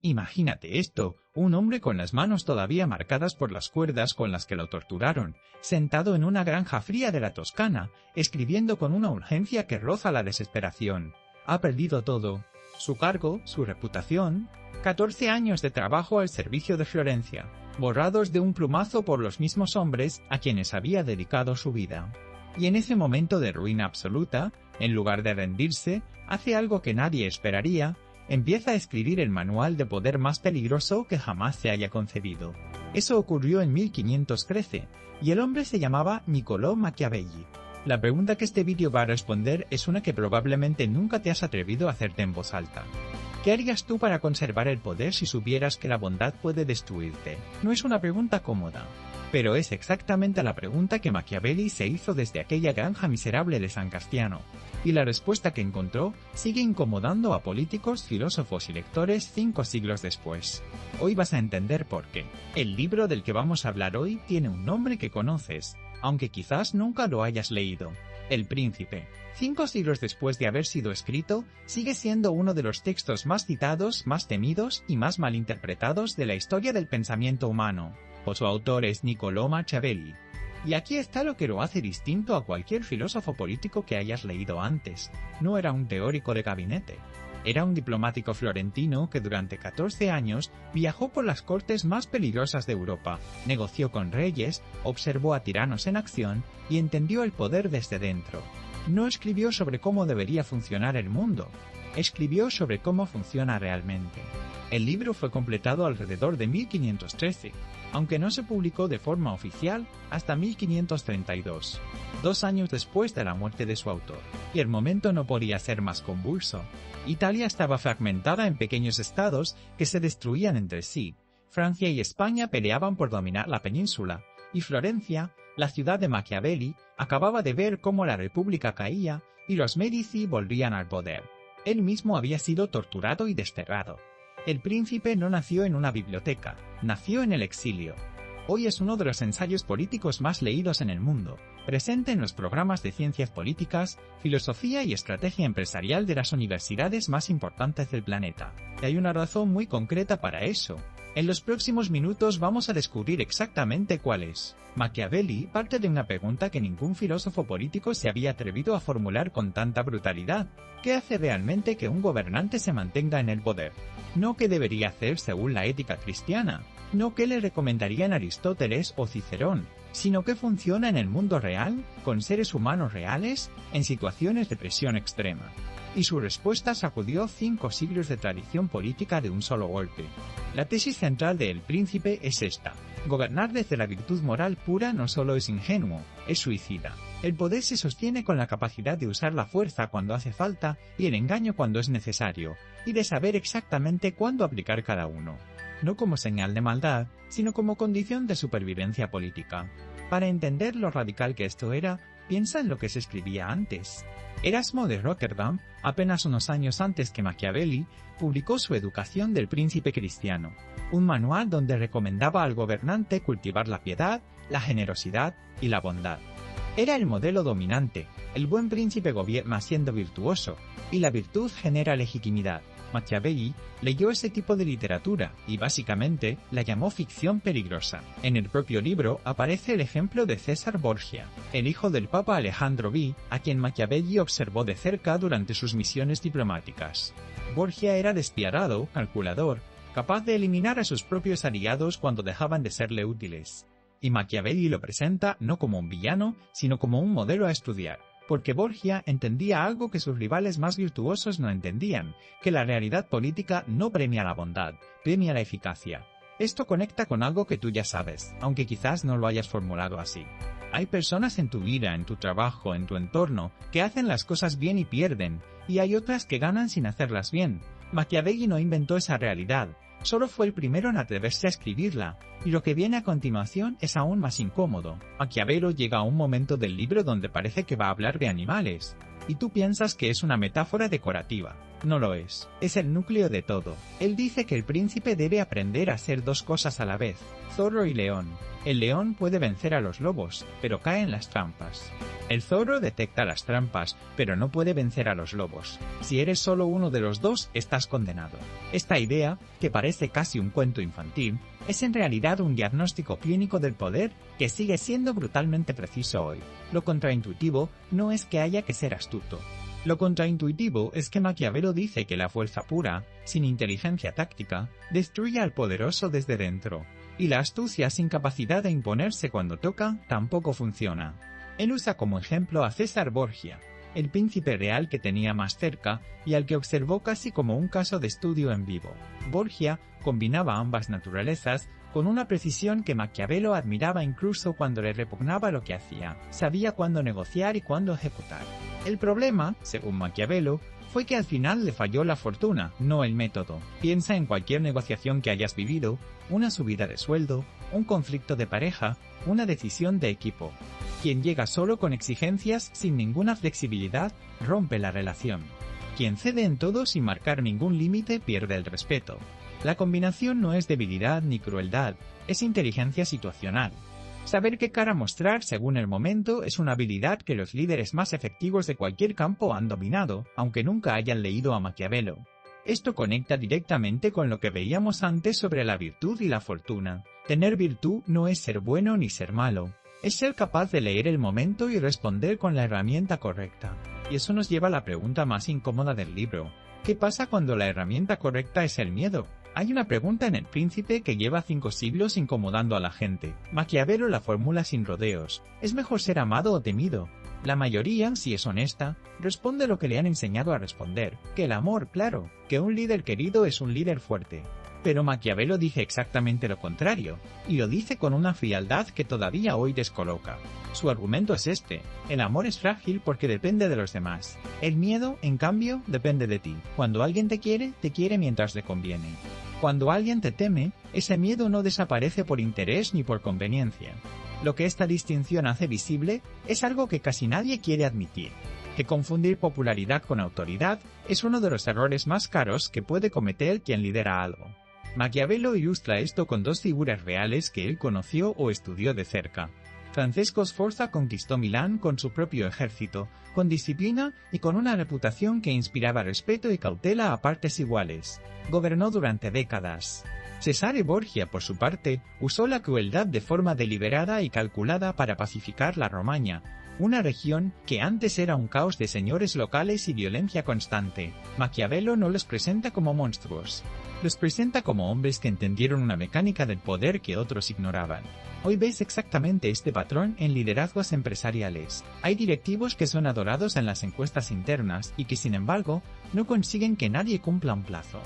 Imagínate esto, un hombre con las manos todavía marcadas por las cuerdas con las que lo torturaron, sentado en una granja fría de la Toscana, escribiendo con una urgencia que roza la desesperación. Ha perdido todo: su cargo, su reputación, 14 años de trabajo al servicio de Florencia, borrados de un plumazo por los mismos hombres a quienes había dedicado su vida. Y en ese momento de ruina absoluta, en lugar de rendirse, hace algo que nadie esperaría: empieza a escribir el manual de poder más peligroso que jamás se haya concebido. Eso ocurrió en 1513, y el hombre se llamaba Niccolò Machiavelli. La pregunta que este vídeo va a responder es una que probablemente nunca te has atrevido a hacerte en voz alta. ¿Qué harías tú para conservar el poder si supieras que la bondad puede destruirte? No es una pregunta cómoda, pero es exactamente la pregunta que Machiavelli se hizo desde aquella granja miserable de San Castiano. Y la respuesta que encontró sigue incomodando a políticos, filósofos y lectores 5 siglos después. Hoy vas a entender por qué. El libro del que vamos a hablar hoy tiene un nombre que conoces, aunque quizás nunca lo hayas leído: El Príncipe. 5 siglos después de haber sido escrito, sigue siendo uno de los textos más citados, más temidos y más malinterpretados de la historia del pensamiento humano. Su autor es Niccolò Machiavelli. Y aquí está lo que lo hace distinto a cualquier filósofo político que hayas leído antes. No era un teórico de gabinete. Era un diplomático florentino que durante 14 años viajó por las cortes más peligrosas de Europa, negoció con reyes, observó a tiranos en acción y entendió el poder desde dentro. No escribió sobre cómo debería funcionar el mundo, escribió sobre cómo funciona realmente. El libro fue completado alrededor de 1513, aunque no se publicó de forma oficial hasta 1532, 2 años después de la muerte de su autor. Y el momento no podía ser más convulso. Italia estaba fragmentada en pequeños estados que se destruían entre sí. Francia y España peleaban por dominar la península, y Florencia, la ciudad de Machiavelli, acababa de ver cómo la república caía y los Medici volvían al poder. Él mismo había sido torturado y desterrado. El Príncipe no nació en una biblioteca, nació en el exilio. Hoy es uno de los ensayos políticos más leídos en el mundo, presente en los programas de ciencias políticas, filosofía y estrategia empresarial de las universidades más importantes del planeta. Y hay una razón muy concreta para eso. En los próximos minutos vamos a descubrir exactamente cuál es. Machiavelli parte de una pregunta que ningún filósofo político se había atrevido a formular con tanta brutalidad: ¿qué hace realmente que un gobernante se mantenga en el poder? No qué debería hacer según la ética cristiana, no qué le recomendarían Aristóteles o Cicerón, sino qué funciona en el mundo real, con seres humanos reales, en situaciones de presión extrema. Y su respuesta sacudió 5 siglos de tradición política de un solo golpe. La tesis central de El Príncipe es esta: gobernar desde la virtud moral pura no solo es ingenuo, es suicida. El poder se sostiene con la capacidad de usar la fuerza cuando hace falta y el engaño cuando es necesario, y de saber exactamente cuándo aplicar cada uno. No como señal de maldad, sino como condición de supervivencia política. Para entender lo radical que esto era, piensa en lo que se escribía antes. Erasmo de Rotterdam, apenas unos años antes que Machiavelli, publicó su Educación del Príncipe Cristiano, un manual donde recomendaba al gobernante cultivar la piedad, la generosidad y la bondad. Era el modelo dominante: el buen príncipe gobierna siendo virtuoso, y la virtud genera legitimidad. Machiavelli leyó ese tipo de literatura y básicamente la llamó ficción peligrosa. En el propio libro aparece el ejemplo de César Borgia, el hijo del Papa Alejandro V, a quien Machiavelli observó de cerca durante sus misiones diplomáticas. Borgia era despiadado, calculador, capaz de eliminar a sus propios aliados cuando dejaban de serle útiles. Y Machiavelli lo presenta no como un villano, sino como un modelo a estudiar. Porque Borgia entendía algo que sus rivales más virtuosos no entendían: que la realidad política no premia la bondad, premia la eficacia. Esto conecta con algo que tú ya sabes, aunque quizás no lo hayas formulado así. Hay personas en tu vida, en tu trabajo, en tu entorno, que hacen las cosas bien y pierden, y hay otras que ganan sin hacerlas bien. Machiavelli no inventó esa realidad, solo fue el primero en atreverse a escribirla, y lo que viene a continuación es aún más incómodo. Maquiavelo llega a un momento del libro donde parece que va a hablar de animales, y tú piensas que es una metáfora decorativa. No lo es. Es el núcleo de todo. Él dice que el príncipe debe aprender a hacer dos cosas a la vez, zorro y león. El león puede vencer a los lobos, pero cae en las trampas. El zorro detecta las trampas, pero no puede vencer a los lobos. Si eres solo uno de los dos, estás condenado. Esta idea, que parece casi un cuento infantil, es en realidad un diagnóstico clínico del poder que sigue siendo brutalmente preciso hoy. Lo contraintuitivo no es que haya que ser astuto. Lo contraintuitivo es que Maquiavelo dice que la fuerza pura, sin inteligencia táctica, destruye al poderoso desde dentro, y la astucia sin capacidad de imponerse cuando toca tampoco funciona. Él usa como ejemplo a César Borgia, el príncipe real que tenía más cerca y al que observó casi como un caso de estudio en vivo. Borgia combinaba ambas naturalezas con una precisión que Maquiavelo admiraba incluso cuando le repugnaba lo que hacía. Sabía cuándo negociar y cuándo ejecutar. El problema, según Maquiavelo, fue que al final le falló la fortuna, no el método. Piensa en cualquier negociación que hayas vivido, una subida de sueldo, un conflicto de pareja, una decisión de equipo. Quien llega solo con exigencias sin ninguna flexibilidad rompe la relación. Quien cede en todo sin marcar ningún límite pierde el respeto. La combinación no es debilidad ni crueldad, es inteligencia situacional. Saber qué cara mostrar según el momento es una habilidad que los líderes más efectivos de cualquier campo han dominado, aunque nunca hayan leído a Maquiavelo. Esto conecta directamente con lo que veíamos antes sobre la virtud y la fortuna. Tener virtud no es ser bueno ni ser malo, es ser capaz de leer el momento y responder con la herramienta correcta. Y eso nos lleva a la pregunta más incómoda del libro. ¿Qué pasa cuando la herramienta correcta es el miedo? Hay una pregunta en El Príncipe que lleva 5 siglos incomodando a la gente. Maquiavelo la formula sin rodeos. ¿Es mejor ser amado o temido? La mayoría, si es honesta, responde lo que le han enseñado a responder, que el amor, claro, que un líder querido es un líder fuerte. Pero Maquiavelo dice exactamente lo contrario, y lo dice con una frialdad que todavía hoy descoloca. Su argumento es este: el amor es frágil porque depende de los demás. El miedo, en cambio, depende de ti. Cuando alguien te quiere mientras le conviene. Cuando alguien te teme, ese miedo no desaparece por interés ni por conveniencia. Lo que esta distinción hace visible es algo que casi nadie quiere admitir: que confundir popularidad con autoridad es uno de los errores más caros que puede cometer quien lidera algo. Maquiavelo ilustra esto con 2 figuras reales que él conoció o estudió de cerca. Francesco Sforza conquistó Milán con su propio ejército, con disciplina y con una reputación que inspiraba respeto y cautela a partes iguales. Gobernó durante décadas. Cesare Borgia, por su parte, usó la crueldad de forma deliberada y calculada para pacificar la Romaña, una región que antes era un caos de señores locales y violencia constante. Maquiavelo no los presenta como monstruos. Los presenta como hombres que entendieron una mecánica del poder que otros ignoraban. Hoy ves exactamente este patrón en liderazgos empresariales. Hay directivos que son adorados en las encuestas internas y que, sin embargo, no consiguen que nadie cumpla un plazo.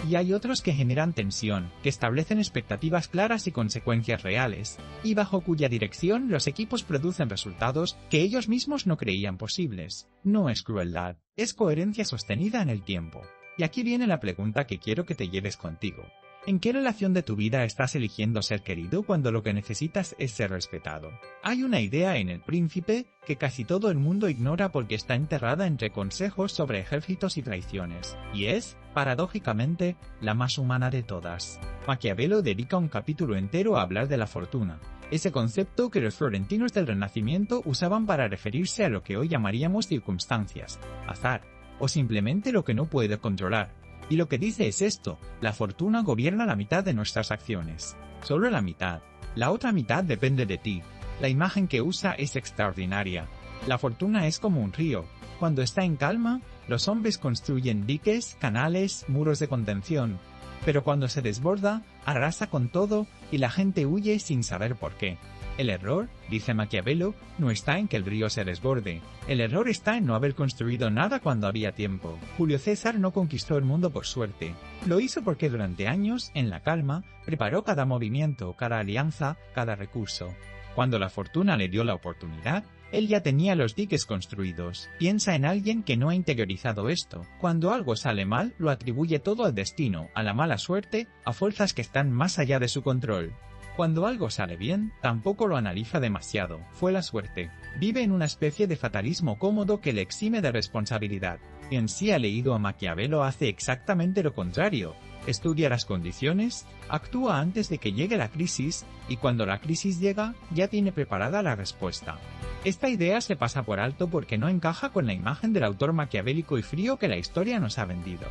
Y hay otros que generan tensión, que establecen expectativas claras y consecuencias reales, y bajo cuya dirección los equipos producen resultados que ellos mismos no creían posibles. No es crueldad, es coherencia sostenida en el tiempo. Y aquí viene la pregunta que quiero que te lleves contigo. ¿En qué relación de tu vida estás eligiendo ser querido cuando lo que necesitas es ser respetado? Hay una idea en El Príncipe que casi todo el mundo ignora porque está enterrada entre consejos sobre ejércitos y traiciones, y es, paradójicamente, la más humana de todas. Maquiavelo dedica un capítulo entero a hablar de la fortuna, ese concepto que los florentinos del Renacimiento usaban para referirse a lo que hoy llamaríamos circunstancias, azar, o simplemente lo que no puede controlar. Y lo que dice es esto: la fortuna gobierna la mitad de nuestras acciones. Solo la mitad. La otra mitad depende de ti. La imagen que usa es extraordinaria. La fortuna es como un río. Cuando está en calma, los hombres construyen diques, canales, muros de contención. Pero cuando se desborda, arrasa con todo y la gente huye sin saber por qué. El error, dice Maquiavelo, no está en que el río se desborde. El error está en no haber construido nada cuando había tiempo. Julio César no conquistó el mundo por suerte. Lo hizo porque durante años, en la calma, preparó cada movimiento, cada alianza, cada recurso. Cuando la fortuna le dio la oportunidad, él ya tenía los diques construidos. Piensa en alguien que no ha interiorizado esto. Cuando algo sale mal, lo atribuye todo al destino, a la mala suerte, a fuerzas que están más allá de su control. Cuando algo sale bien, tampoco lo analiza demasiado. Fue la suerte. Vive en una especie de fatalismo cómodo que le exime de responsabilidad. Quien sí ha leído a Maquiavelo hace exactamente lo contrario. Estudia las condiciones, actúa antes de que llegue la crisis y cuando la crisis llega ya tiene preparada la respuesta. Esta idea se pasa por alto porque no encaja con la imagen del autor maquiavélico y frío que la historia nos ha vendido.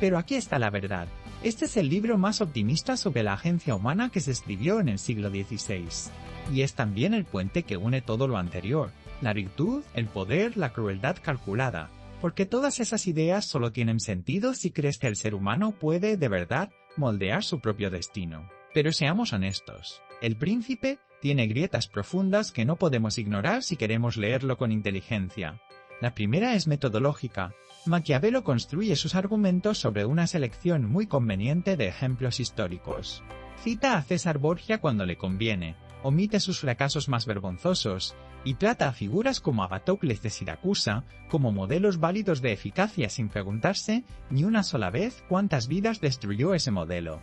Pero aquí está la verdad. Este es el libro más optimista sobre la agencia humana que se escribió en el siglo XVI. Y es también el puente que une todo lo anterior, la virtud, el poder, la crueldad calculada. Porque todas esas ideas solo tienen sentido si crees que el ser humano puede, de verdad, moldear su propio destino. Pero seamos honestos, El Príncipe tiene grietas profundas que no podemos ignorar si queremos leerlo con inteligencia. La primera es metodológica. Maquiavelo construye sus argumentos sobre una selección muy conveniente de ejemplos históricos. Cita a César Borgia cuando le conviene, omite sus fracasos más vergonzosos, y trata a figuras como Agatocles de Siracusa como modelos válidos de eficacia sin preguntarse ni una sola vez cuántas vidas destruyó ese modelo.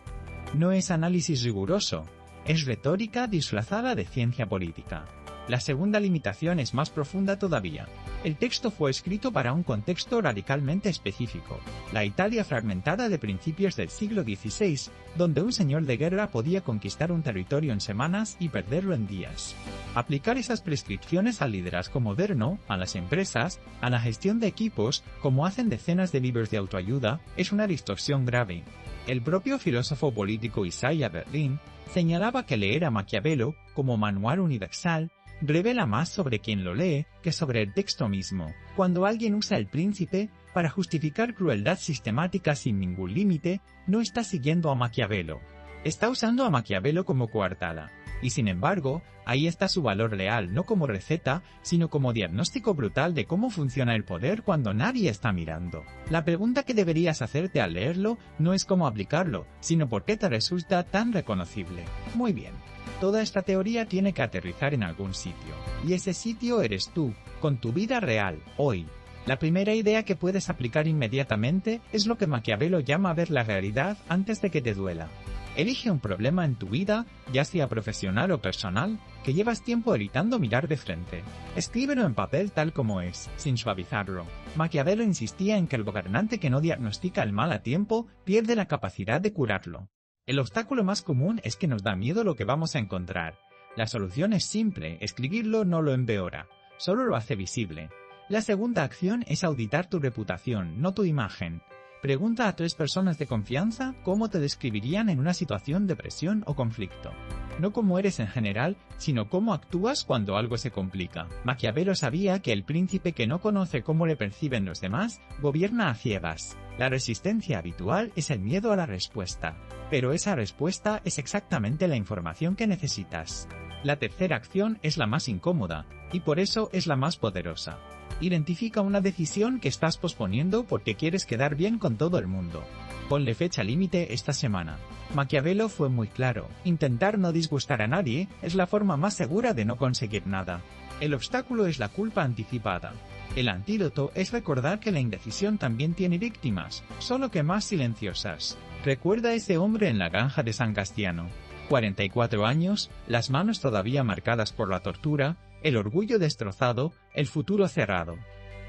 No es análisis riguroso, es retórica disfrazada de ciencia política. La segunda limitación es más profunda todavía. El texto fue escrito para un contexto radicalmente específico, la Italia fragmentada de principios del siglo XVI, donde un señor de guerra podía conquistar un territorio en semanas y perderlo en días. Aplicar esas prescripciones al liderazgo moderno, a las empresas, a la gestión de equipos, como hacen decenas de libros de autoayuda, es una distorsión grave. El propio filósofo político Isaiah Berlin señalaba que leer a Maquiavelo como manual universal revela más sobre quien lo lee que sobre el texto mismo. Cuando alguien usa El Príncipe para justificar crueldad sistemática sin ningún límite, no está siguiendo a Maquiavelo. Está usando a Maquiavelo como coartada. Y sin embargo, ahí está su valor real, no como receta, sino como diagnóstico brutal de cómo funciona el poder cuando nadie está mirando. La pregunta que deberías hacerte al leerlo no es cómo aplicarlo, sino por qué te resulta tan reconocible. Muy bien. Toda esta teoría tiene que aterrizar en algún sitio. Y ese sitio eres tú, con tu vida real, hoy. La primera idea que puedes aplicar inmediatamente es lo que Maquiavelo llama ver la realidad antes de que te duela. Elige un problema en tu vida, ya sea profesional o personal, que llevas tiempo evitando mirar de frente. Escríbelo en papel tal como es, sin suavizarlo. Maquiavelo insistía en que el gobernante que no diagnostica el mal a tiempo pierde la capacidad de curarlo. El obstáculo más común es que nos da miedo lo que vamos a encontrar. La solución es simple, escribirlo no lo empeora, solo lo hace visible. La segunda acción es auditar tu reputación, no tu imagen. Pregunta a 3 personas de confianza cómo te describirían en una situación de presión o conflicto. No cómo eres en general, sino cómo actúas cuando algo se complica. Maquiavelo sabía que el príncipe que no conoce cómo le perciben los demás, gobierna a ciegas. La resistencia habitual es el miedo a la respuesta. Pero esa respuesta es exactamente la información que necesitas. La tercera acción es la más incómoda, y por eso es la más poderosa. Identifica una decisión que estás posponiendo porque quieres quedar bien con todo el mundo. Ponle fecha límite esta semana. Maquiavelo fue muy claro, intentar no disgustar a nadie es la forma más segura de no conseguir nada. El obstáculo es la culpa anticipada. El antídoto es recordar que la indecisión también tiene víctimas, solo que más silenciosas. Recuerda a ese hombre en la granja de San Castiano. 44 años, las manos todavía marcadas por la tortura, el orgullo destrozado, el futuro cerrado.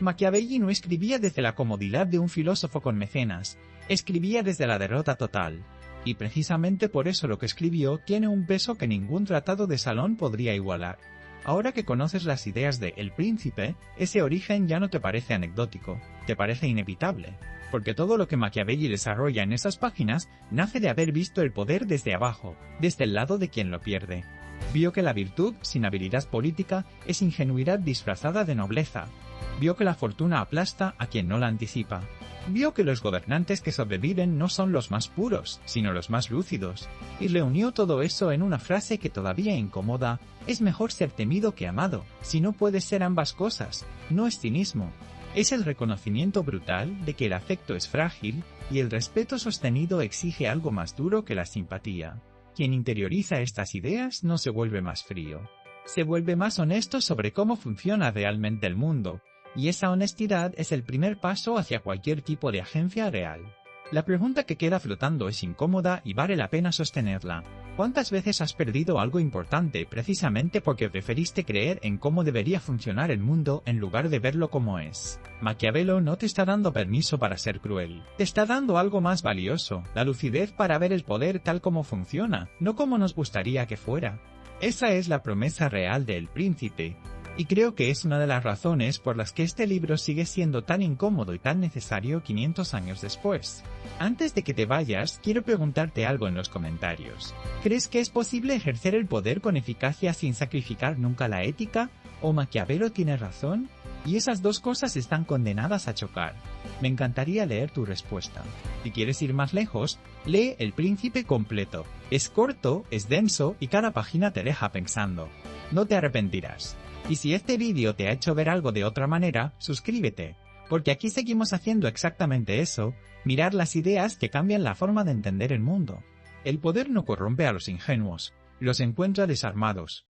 Machiavelli no escribía desde la comodidad de un filósofo con mecenas, escribía desde la derrota total. Y precisamente por eso lo que escribió tiene un peso que ningún tratado de salón podría igualar. Ahora que conoces las ideas de El Príncipe, ese origen ya no te parece anecdótico, te parece inevitable. Porque todo lo que Machiavelli desarrolla en esas páginas nace de haber visto el poder desde abajo, desde el lado de quien lo pierde. Vio que la virtud, sin habilidad política, es ingenuidad disfrazada de nobleza. Vio que la fortuna aplasta a quien no la anticipa. Vio que los gobernantes que sobreviven no son los más puros, sino los más lúcidos. Y reunió todo eso en una frase que todavía incomoda: es mejor ser temido que amado, si no puedes ser ambas cosas. No es cinismo. Es el reconocimiento brutal de que el afecto es frágil y el respeto sostenido exige algo más duro que la simpatía. Quien interioriza estas ideas no se vuelve más frío. Se vuelve más honesto sobre cómo funciona realmente el mundo, y esa honestidad es el primer paso hacia cualquier tipo de agencia real. La pregunta que queda flotando es incómoda y vale la pena sostenerla. ¿Cuántas veces has perdido algo importante precisamente porque preferiste creer en cómo debería funcionar el mundo en lugar de verlo como es? Maquiavelo no te está dando permiso para ser cruel. Te está dando algo más valioso, la lucidez para ver el poder tal como funciona, no como nos gustaría que fuera. Esa es la promesa real del Príncipe. Y creo que es una de las razones por las que este libro sigue siendo tan incómodo y tan necesario 500 años después. Antes de que te vayas, quiero preguntarte algo en los comentarios. ¿Crees que es posible ejercer el poder con eficacia sin sacrificar nunca la ética? ¿O Maquiavelo tiene razón? Y esas dos cosas están condenadas a chocar. Me encantaría leer tu respuesta. Si quieres ir más lejos, lee El Príncipe completo. Es corto, es denso y cada página te deja pensando. No te arrepentirás. Y si este vídeo te ha hecho ver algo de otra manera, suscríbete, porque aquí seguimos haciendo exactamente eso, mirar las ideas que cambian la forma de entender el mundo. El poder no corrompe a los ingenuos, los encuentra desarmados.